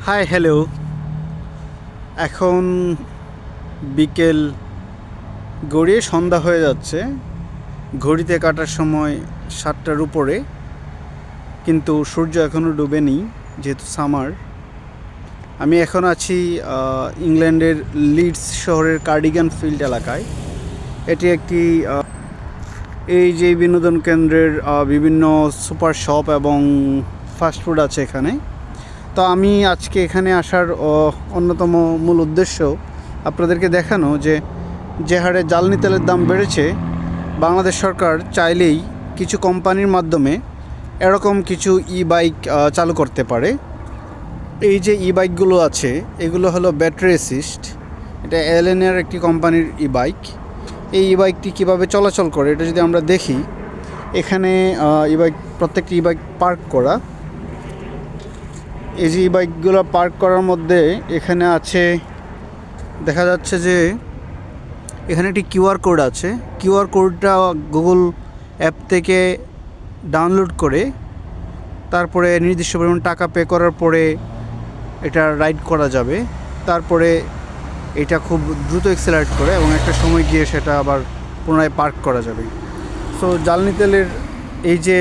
Hi hello. এখন বিকেল গড়িয়ে সন্ধ্যা হয়ে যাচ্ছে। ঘড়িতে কাটার সময় 7টার উপরে, কিন্তু সূর্য এখনও ডুবেনি যেহেতু সামার। আমি এখন আছি ইংল্যান্ডের লিডস শহরের কার্ডিগান ফিল্ড এলাকায়। এটি একটি এই যে বিনোদন কেন্দ্রের বিভিন্ন সুপার শপ এবং ফাস্টফুড আছে এখানে। তো আমি আজকে এখানে আসার অন্যতম মূল উদ্দেশ্য আপনাদেরকে দেখানো যে হারে জ্বালানি তেলের দাম বেড়েছে, বাংলাদেশ সরকার চাইলেই কিছু কোম্পানির মাধ্যমে এরকম কিছু ই বাইক চালু করতে পারে। এই যে ই বাইকগুলো আছে এগুলো হলো ব্যাটারি অ্যাসিস্ট। এটা এলএনের একটি কোম্পানির ই বাইক। এই ই বাইকটি কীভাবে চলাচল করে এটা যদি আমরা দেখি, এখানে ই বাইক, প্রত্যেকটি ই বাইক পার্ক করা। এই যে বাইকগুলো পার্ক করার মধ্যে এখানে আছে, দেখা যাচ্ছে যে এখানে একটি কিউআর কোড আছে। কিউআর কোডটা গুগল অ্যাপ থেকে ডাউনলোড করে তারপরে নির্দিষ্ট পরিমাণ টাকা পে করার পরে এটা রাইড করা যাবে। তারপরে এটা খুব দ্রুত এক্সেলারেট করে এবং একটা সময় গিয়ে সেটা আবার পুনরায় পার্ক করা যাবে। সো জ্বালানি তেলের এই যে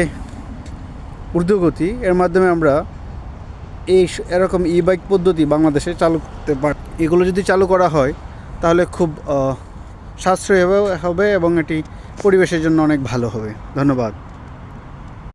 ঊর্ধ্বগতি, এর মাধ্যমে আমরা এরকম ই বাইক পদ্ধতি বাংলাদেশে চালু করতে পারি। এগুলো যদি চালু করা হয় তাহলে খুব সাশ্রয়ী হবে এবং এটি পরিবেশের জন্য অনেক ভালো হবে। ধন্যবাদ।